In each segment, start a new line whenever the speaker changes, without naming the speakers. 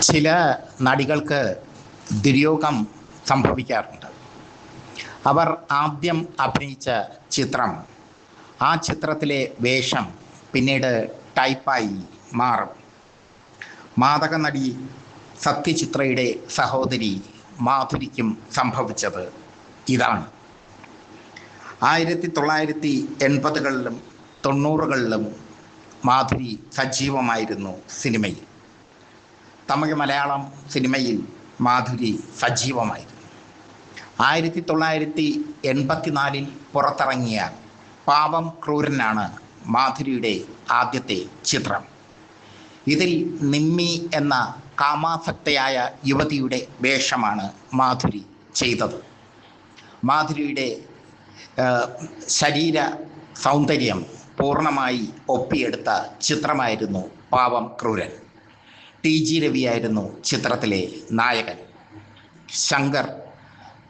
ചില നടികൾക്ക് ദുര്യോഗം സംഭവിക്കാറുണ്ട്. അവർ ആദ്യം അഭിനയിച്ച ചിത്രം, ആ ചിത്രത്തിലെ വേഷം പിന്നീട് ടൈപ്പായി മാറും. മാദക നടി സത്യചിത്രയുടെ സഹോദരി മാധുരിക്കും സംഭവിച്ചത് ഇതാണ്. 1980കളിലും 90കളിലും മാധുരി സജീവമായിരുന്നു സിനിമയിൽ. തമിഴ് മലയാളം സിനിമയിൽ മാധുരി സജീവമായിരുന്നു. 1984 പുറത്തിറങ്ങിയ പാവം ക്രൂരനാണ് മാധുരിയുടെ ആദ്യത്തെ ചിത്രം. ഇതിൽ നിമ്മി എന്ന കാമാസക്തയായ യുവതിയുടെ വേഷമാണ് മാധുരി ചെയ്തത്. മാധുരിയുടെ ശരീര സൗന്ദര്യം പൂർണ്ണമായി ഒപ്പിയെടുത്ത ചിത്രമായിരുന്നു പാവം ക്രൂരൻ. TG രവിയായിരുന്നു ചിത്രത്തിലെ നായകൻ. ശങ്കർ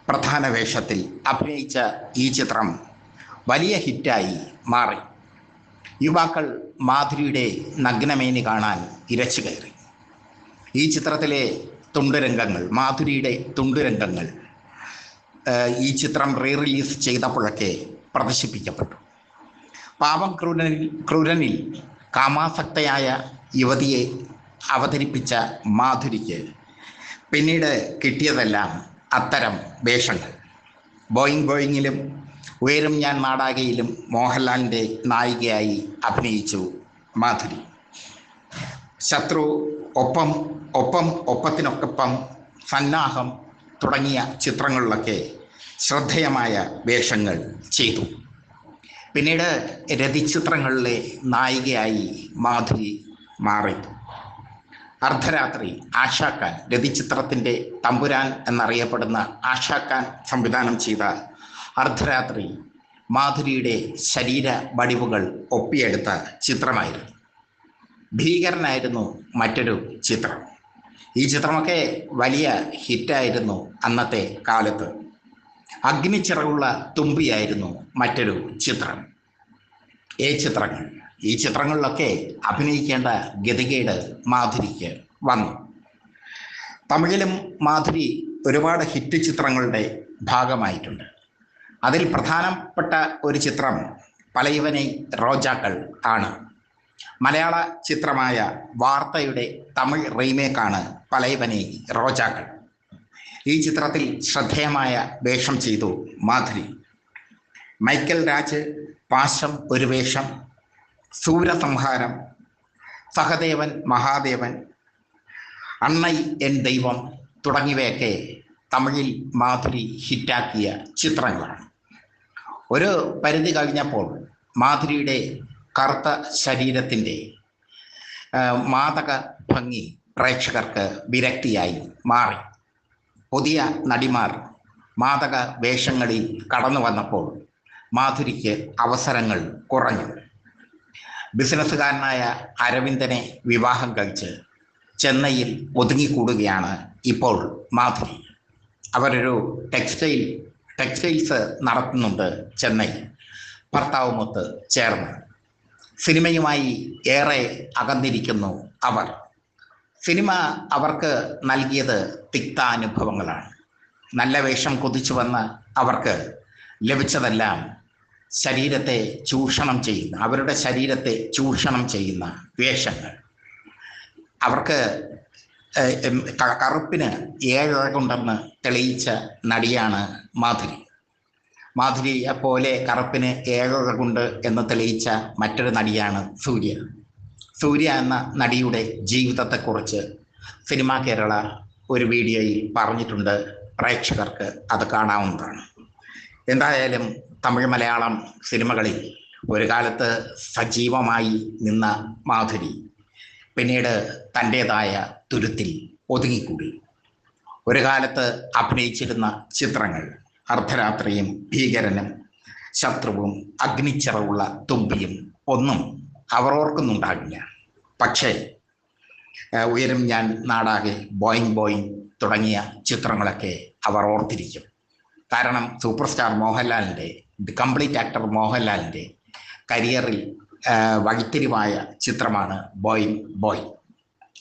പ്രധാന വേഷത്തിൽ അഭിനയിച്ച ഈ ചിത്രം വലിയ ഹിറ്റായി മാറി. യുവാക്കൾ മാധുരിയുടെ നഗ്നമേനി കാണാൻ ഇരച്ചു കയറി. ഈ ചിത്രത്തിലെ തുണ്ടുരംഗങ്ങൾ, മാധുരിയുടെ തുണ്ടുരംഗങ്ങൾ ഈ ചിത്രം റിലീസ് ചെയ്തപ്പോഴൊക്കെ പ്രദർശിപ്പിക്കപ്പെട്ടു. പാവം ക്രൂരനിൽ കാമാസക്തയായ യുവതിയെ അവതരിപ്പിച്ച മാധുരിക്ക് പിന്നീട് കിട്ടിയതെല്ലാം അത്തരം വേഷങ്ങൾ. ബോയിങ്ങിലും ഉയരും ഞാൻ നാടാകയിലും മോഹൻലാലിൻ്റെ നായികയായി അഭിനയിച്ചു മാധുരി. ശത്രു, ഒപ്പത്തിനൊപ്പം സന്നാഹം തുടങ്ങിയ ചിത്രങ്ങളിലൊക്കെ ശ്രദ്ധേയമായ വേഷങ്ങൾ ചെയ്തു. പിന്നീട് രതിചിത്രങ്ങളിലെ നായികയായി മാധുരി മാറി. അർദ്ധരാത്രി, ആശാഖാൻ, രതിചിത്രത്തിൻ്റെ തമ്പുരാൻ എന്നറിയപ്പെടുന്ന ആശാഖാൻ സംവിധാനം ചെയ്ത അർദ്ധരാത്രി മാധുരിയുടെ ശരീര വടിവുകൾ ഒപ്പിയെടുത്ത ചിത്രമായിരുന്നു. ഭീകരനായിരുന്നു മറ്റൊരു ചിത്രം. ഈ ചിത്രമൊക്കെ വലിയ ഹിറ്റായിരുന്നു അന്നത്തെ കാലത്ത്. അഗ്നിച്ചിറകുള്ള തുമ്പിയായിരുന്നു മറ്റൊരു ചിത്രം. ഈ ചിത്രങ്ങളിലൊക്കെ അഭിനയിക്കേണ്ട ഗതികേട് മാധുരിക്ക് വന്നു. തമിഴിലും മാധുരി ഒരുപാട് ഹിറ്റ് ചിത്രങ്ങളുടെ ഭാഗമായിട്ടുണ്ട്. അതിൽ പ്രധാനപ്പെട്ട ഒരു ചിത്രം പലയവനൈ റോജാക്കൾ ആണ്. മലയാള ചിത്രമായ വാർത്തയുടെ തമിഴ് റീമേക്കാണ് പലയവനൈ റോജാക്കൾ. ഈ ചിത്രത്തിൽ ശ്രദ്ധേയമായ വേഷം ചെയ്തു മാധുരി. മൈക്കൽ രാജ്, പാശം ഒരു വേഷം, സൂരസംഹാരം, സഹദേവൻ മഹാദേവൻ, അണ്ണൈ എൻ ദൈവം തുടങ്ങിയവയൊക്കെ തമിഴിൽ മാധുരി ഹിറ്റാക്കിയ ചിത്രങ്ങളാണ്. ഒരു പരിധി കഴിഞ്ഞപ്പോൾ മാധുരിയുടെ കറുത്ത ശരീരത്തിൻ്റെ മാദക ഭംഗി പ്രേക്ഷകർക്ക് വിരക്തിയായി മാറി. പുതിയ നടിമാർ മാദക വേഷങ്ങളിൽ കടന്നു വന്നപ്പോൾ മാധുരിക്ക് അവസരങ്ങൾ കുറഞ്ഞു. ബിസിനസ്സുകാരനായ അരവിന്ദനെ വിവാഹം കഴിച്ച് ചെന്നൈയിൽ ഒതുങ്ങിക്കൂടുകയാണ് ഇപ്പോൾ മാധുരി. അവരൊരു ടെക്സ്റ്റൈൽസ് നടത്തുന്നുണ്ട് ചെന്നൈ, ഭർത്താവുമൊത്ത് ചേർന്ന്. സിനിമയുമായി ഏറെ അകന്നിരിക്കുന്നു അവർ. സിനിമ അവർക്ക് നൽകിയത് തിക്താനുഭവങ്ങളാണ്. നല്ല വേഷം കൊതിച്ചു വന്ന അവർക്ക് ലഭിച്ചതെല്ലാം അവരുടെ ശരീരത്തെ ചൂഷണം ചെയ്യുന്ന വേഷങ്ങൾ. അവർക്ക് കറുപ്പിന് 7 അഴകുണ്ടെന്ന് തെളിയിച്ച നടിയാണ് മാധുരി. മാധുരിയെ പോലെ കറുപ്പിന് 7 അഴകുണ്ട് എന്ന് തെളിയിച്ച മറ്റൊരു നടിയാണ് സൂര്യ എന്ന നടിയുടെ ജീവിതത്തെക്കുറിച്ച് സിനിമ കേരള ഒരു വീഡിയോയിൽ പറഞ്ഞിട്ടുണ്ട്. പ്രേക്ഷകർക്ക് അത് കാണാവുന്നതാണ്. എന്തായാലും തമിഴ് മലയാളം സിനിമകളിൽ ഒരു കാലത്ത് സജീവമായി നിന്ന മാധുരി പിന്നീട് തൻ്റേതായ തുരുത്തിൽ ഒതുങ്ങിക്കൂടി. ഒരു കാലത്ത് അഭിനയിച്ചിരുന്ന ചിത്രങ്ങൾ അർദ്ധരാത്രിയും ഭീകരനും ശത്രുവും അഗ്നിച്ചിറകുള്ള തുമ്പിയും ഒന്നും അവർ ഓർക്കുന്നുണ്ടാകില്ല. പക്ഷേ ഉയരും ഞാൻ നാടാകെ, ബോയിങ് തുടങ്ങിയ ചിത്രങ്ങളൊക്കെ അവർ ഓർത്തിരിക്കും. കാരണം സൂപ്പർ സ്റ്റാർ മോഹൻലാലിൻ്റെ, കംപ്ലീറ്റ് ആക്ടർ മോഹൻലാലിൻ്റെ കരിയറിൽ വഴിത്തിരിവായ ചിത്രമാണ് ബോയ്.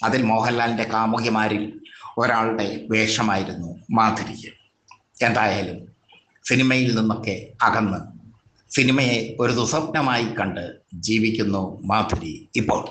അതിൽ മോഹൻലാലിൻ്റെ കാമുകിമാരിൽ ഒരാളുടെ വേഷമായിരുന്നു മാധുരിക്ക്. എന്തായാലും സിനിമയിൽ നിന്നൊക്കെ അകന്ന് സിനിമയെ ഒരു ദുസ്വപ്നമായി കണ്ട് ജീവിക്കുന്നു മാധുരി ഇപ്പോൾ.